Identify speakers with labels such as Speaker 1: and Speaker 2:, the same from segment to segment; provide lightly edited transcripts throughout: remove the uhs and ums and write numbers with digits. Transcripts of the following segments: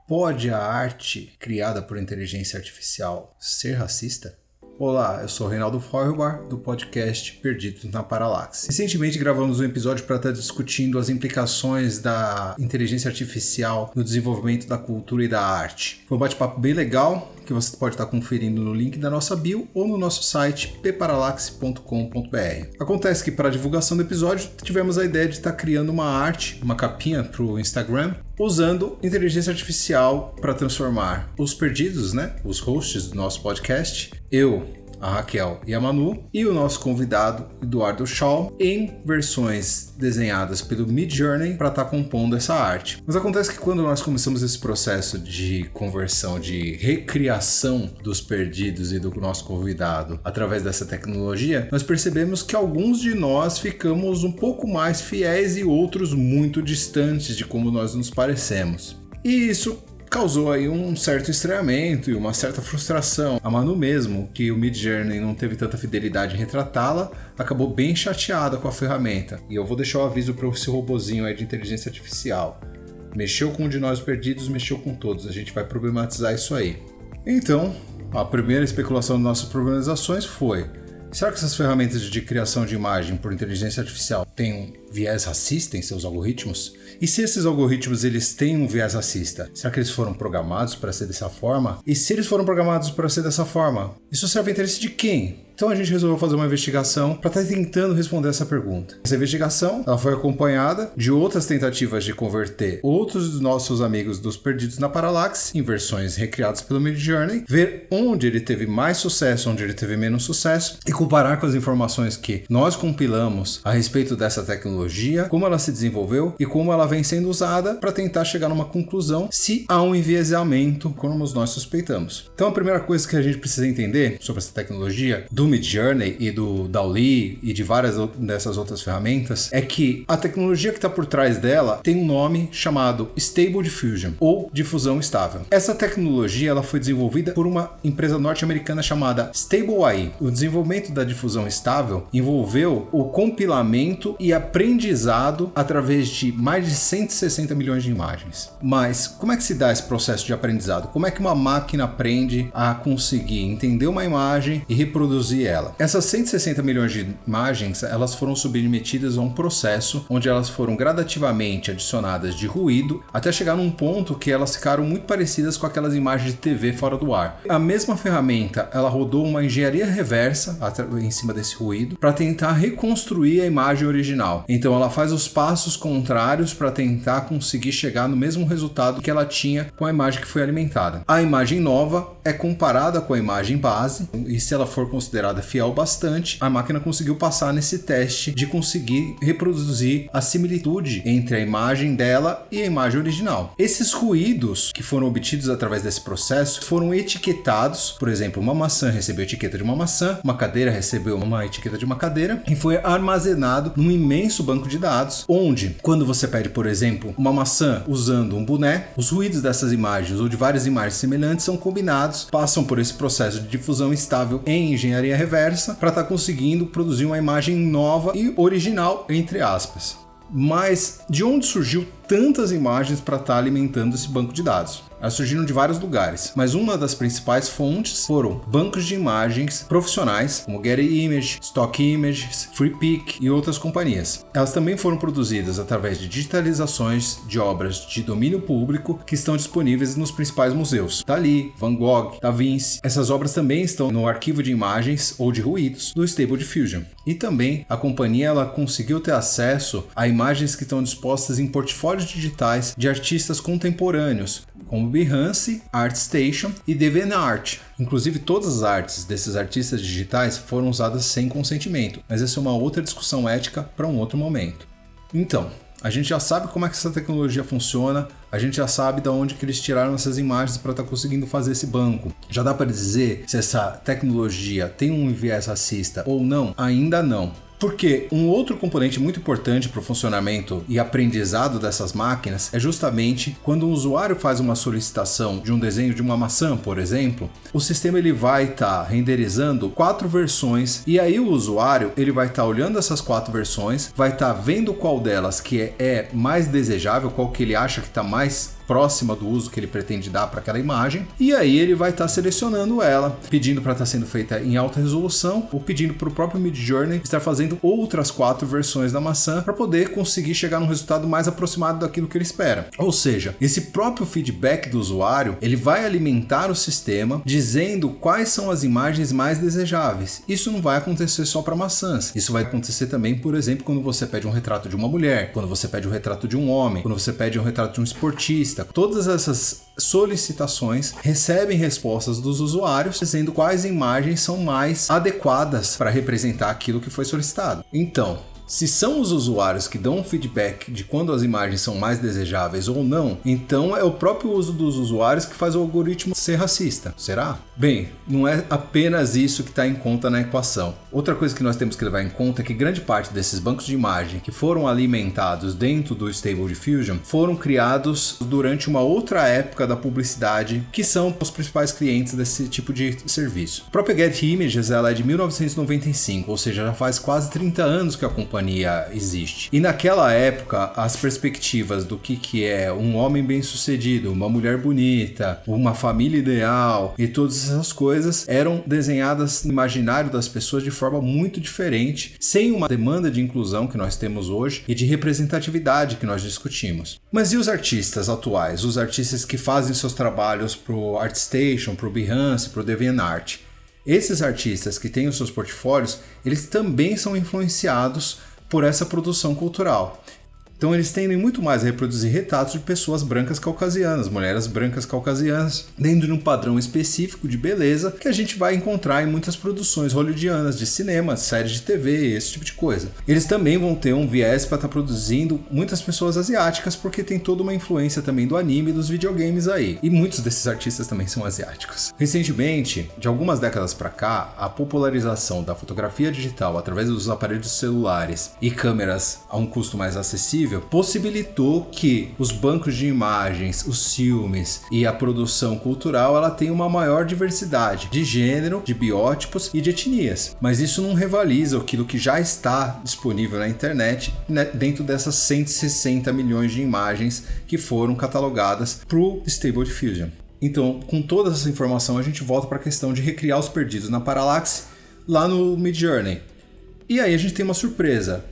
Speaker 1: Pode a arte criada por inteligência artificial ser racista? Olá, eu sou o Reinaldo Feuerbach, do podcast Perdidos na Paralaxe. Recentemente gravamos um episódio para estar discutindo as implicações da inteligência artificial no desenvolvimento da cultura e da arte. Foi um bate-papo bem legal, que você pode estar conferindo no link da nossa bio ou no nosso site pparalaxe.com.br. Acontece que para a divulgação do episódio tivemos a ideia de estar criando uma arte, uma capinha para o Instagram, usando inteligência artificial para transformar os perdidos, os hosts do nosso podcast, eu, a Raquel e a Manu, e o nosso convidado, Eduardo Shaw, em versões desenhadas pelo Midjourney para estar compondo essa arte. Mas acontece que quando nós começamos esse processo de conversão, de recriação dos perdidos e do nosso convidado através dessa tecnologia, nós percebemos que alguns de nós ficamos um pouco mais fiéis e outros muito distantes de como nós nos parecemos. E isso causou aí um certo estranhamento e uma certa frustração. A Manu mesmo, que o Midjourney não teve tanta fidelidade em retratá-la, acabou bem chateada com a ferramenta. E eu vou deixar o aviso para esse robozinho aí de inteligência artificial. Mexeu com um de nós perdidos, mexeu com todos. A gente vai problematizar isso aí. Então, a primeira especulação das nossas problematizações foi: será que essas ferramentas de criação de imagem por inteligência artificial têm um viés racista em seus algoritmos? E se esses algoritmos eles têm um viés racista, será que eles foram programados para ser dessa forma? E se eles foram programados para ser dessa forma, isso serve ao interesse de quem? Então a gente resolveu fazer uma investigação para estar tentando responder essa pergunta. Essa investigação ela foi acompanhada de outras tentativas de converter outros dos nossos amigos dos Perdidos na Paralaxe em versões recriadas pelo Midjourney, ver onde ele teve mais sucesso, onde ele teve menos sucesso e comparar com as informações que nós compilamos a respeito dessa tecnologia, como ela se desenvolveu e como ela vem sendo usada para tentar chegar numa conclusão se há um enviesamento como nós suspeitamos. Então a primeira coisa que a gente precisa entender sobre essa tecnologia do Midjourney e do DALL-E e de várias dessas outras ferramentas é que a tecnologia que está por trás dela tem um nome chamado Stable Diffusion ou difusão estável. Essa tecnologia ela foi desenvolvida por uma empresa norte-americana chamada Stable AI. O desenvolvimento da difusão estável envolveu o compilamento e aprendizado através de mais de 160 milhões de imagens. Mas como é que se dá esse processo de aprendizado? Como é que uma máquina aprende a conseguir entender uma imagem e reproduzir ela? Essas 160 milhões de imagens, elas foram submetidas a um processo onde elas foram gradativamente adicionadas de ruído até chegar num ponto que elas ficaram muito parecidas com aquelas imagens de TV fora do ar. A mesma ferramenta, ela rodou uma engenharia reversa em cima desse ruído para tentar reconstruir a imagem original. Então ela faz os passos contrários para tentar conseguir chegar no mesmo resultado que ela tinha com a imagem que foi alimentada. A imagem nova é comparada com a imagem base e se ela for considerada fiel bastante, a máquina conseguiu passar nesse teste de conseguir reproduzir a similitude entre a imagem dela e a imagem original. Esses ruídos que foram obtidos através desse processo foram etiquetados. Por exemplo, uma maçã recebeu a etiqueta de uma maçã, uma cadeira recebeu uma etiqueta de uma cadeira e foi armazenado num imenso banco de dados, onde, quando você pede, por exemplo, uma maçã usando um boné, os ruídos dessas imagens ou de várias imagens semelhantes são combinados, passam por esse processo de difusão estável em engenharia reversa para estar conseguindo produzir uma imagem nova e original, entre aspas. Mas de onde surgiu tantas imagens para estar alimentando esse banco de dados? Elas surgiram de vários lugares, mas uma das principais fontes foram bancos de imagens profissionais, como Getty Images, Stock Images, FreePic e outras companhias. Elas também foram produzidas através de digitalizações de obras de domínio público que estão disponíveis nos principais museus. Dalí, Van Gogh, Da Vinci. Essas obras também estão no arquivo de imagens ou de ruídos do Stable Diffusion. E também a companhia ela conseguiu ter acesso a imagens que estão dispostas em portfólios digitais de artistas contemporâneos, como Behance, ArtStation e DeviantArt. Inclusive, todas as artes desses artistas digitais foram usadas sem consentimento, mas essa é uma outra discussão ética para um outro momento. Então, a gente já sabe como é que essa tecnologia funciona, a gente já sabe de onde que eles tiraram essas imagens para estar conseguindo fazer esse banco. Já dá para dizer se essa tecnologia tem um viés racista ou não? Ainda não. Porque um outro componente muito importante para o funcionamento e aprendizado dessas máquinas é justamente quando um usuário faz uma solicitação de um desenho de uma maçã, por exemplo, o sistema ele vai estar renderizando 4 versões e aí o usuário ele vai estar olhando essas 4 versões, vai estar vendo qual delas que é mais desejável, qual que ele acha que está mais próxima do uso que ele pretende dar para aquela imagem, e aí ele vai estar selecionando ela, pedindo para estar sendo feita em alta resolução, ou pedindo para o próprio Midjourney estar fazendo outras 4 versões da maçã para poder conseguir chegar num resultado mais aproximado daquilo que ele espera. Ou seja, esse próprio feedback do usuário, ele vai alimentar o sistema dizendo quais são as imagens mais desejáveis. Isso não vai acontecer só para maçãs, isso vai acontecer também, por exemplo, quando você pede um retrato de uma mulher, quando você pede um retrato de um homem, quando você pede um retrato de um esportista. Todas essas solicitações recebem respostas dos usuários dizendo quais imagens são mais adequadas para representar aquilo que foi solicitado. Então, se são os usuários que dão um feedback de quando as imagens são mais desejáveis ou não, então é o próprio uso dos usuários que faz o algoritmo ser racista. Será? Bem, não é apenas isso que está em conta na equação. Outra coisa que nós temos que levar em conta é que grande parte desses bancos de imagem que foram alimentados dentro do Stable Diffusion foram criados durante uma outra época da publicidade, que são os principais clientes desse tipo de serviço. A própria Getty Images ela é de 1995, ou seja, já faz quase 30 anos que a companhia existe. E naquela época, as perspectivas do que é um homem bem-sucedido, uma mulher bonita, uma família ideal e todas essas coisas eram desenhadas no imaginário das pessoas de forma muito diferente, sem uma demanda de inclusão que nós temos hoje e de representatividade que nós discutimos. Mas e os artistas atuais? Os artistas que fazem seus trabalhos pro ArtStation, pro Behance, pro DeviantArt? Esses artistas que têm os seus portfólios, eles também são influenciados por essa produção cultural. Então eles tendem muito mais a reproduzir retratos de pessoas brancas caucasianas, mulheres brancas caucasianas, dentro de um padrão específico de beleza que a gente vai encontrar em muitas produções hollywoodianas de cinema, séries de TV, esse tipo de coisa. Eles também vão ter um viés para estar produzindo muitas pessoas asiáticas, porque tem toda uma influência também do anime e dos videogames aí. E muitos desses artistas também são asiáticos. Recentemente, de algumas décadas para cá, a popularização da fotografia digital através dos aparelhos celulares e câmeras a um custo mais acessível possibilitou que os bancos de imagens, os filmes e a produção cultural ela tenha uma maior diversidade de gênero, de biótipos e de etnias. Mas isso não rivaliza aquilo que já está disponível na internet, né, dentro dessas 160 milhões de imagens que foram catalogadas para o Stable Diffusion. Então, com toda essa informação, a gente volta para a questão de recriar os perdidos na Parallax lá no Midjourney. E aí a gente tem uma surpresa.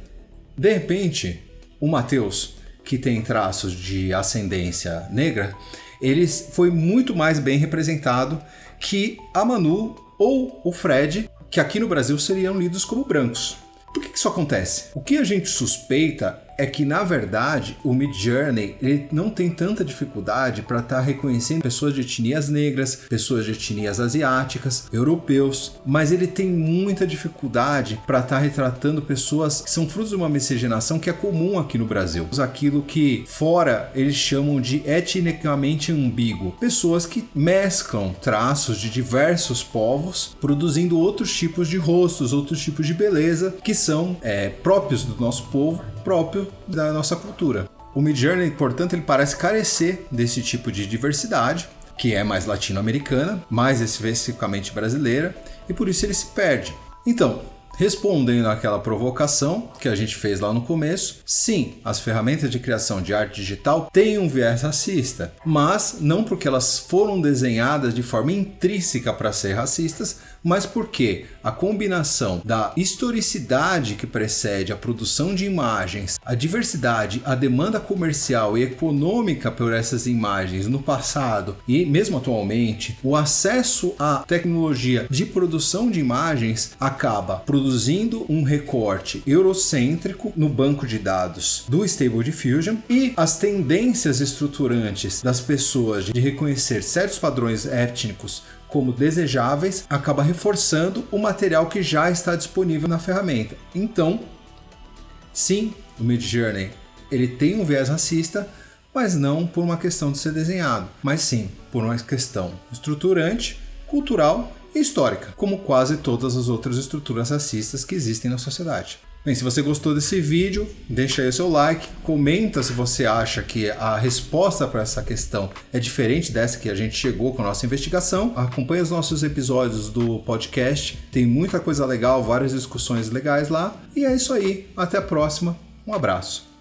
Speaker 1: De repente, o Matheus, que tem traços de ascendência negra, ele foi muito mais bem representado que a Manu ou o Fred, que aqui no Brasil seriam lidos como brancos. Por que isso acontece? O que a gente suspeita é que, na verdade, o Midjourney ele não tem tanta dificuldade para estar reconhecendo pessoas de etnias negras, pessoas de etnias asiáticas, europeus, mas ele tem muita dificuldade para estar retratando pessoas que são frutos de uma miscigenação que é comum aqui no Brasil. Aquilo que fora eles chamam de etnicamente ambíguo. Pessoas que mesclam traços de diversos povos, produzindo outros tipos de rostos, outros tipos de beleza que são próprios do nosso povo, próprio da nossa cultura. O Midjourney, portanto, ele parece carecer desse tipo de diversidade, que é mais latino-americana, mais especificamente brasileira, e por isso ele se perde. Então, respondendo àquela provocação que a gente fez lá no começo, sim, as ferramentas de criação de arte digital têm um viés racista, mas não porque elas foram desenhadas de forma intrínseca para ser racistas, mas porque a combinação da historicidade que precede a produção de imagens, a diversidade, a demanda comercial e econômica por essas imagens no passado e mesmo atualmente, o acesso à tecnologia de produção de imagens acaba produzindo um recorte eurocêntrico no banco de dados do Stable Diffusion, e as tendências estruturantes das pessoas de reconhecer certos padrões étnicos como desejáveis, acaba reforçando o material que já está disponível na ferramenta. Então, sim, o Midjourney ele tem um viés racista, mas não por uma questão de ser desenhado, mas sim por uma questão estruturante, cultural e histórica, como quase todas as outras estruturas racistas que existem na sociedade. Bem, se você gostou desse vídeo, deixa aí o seu like, comenta se você acha que a resposta para essa questão é diferente dessa que a gente chegou com a nossa investigação. Acompanhe os nossos episódios do podcast, tem muita coisa legal, várias discussões legais lá. E é isso aí, até a próxima, um abraço.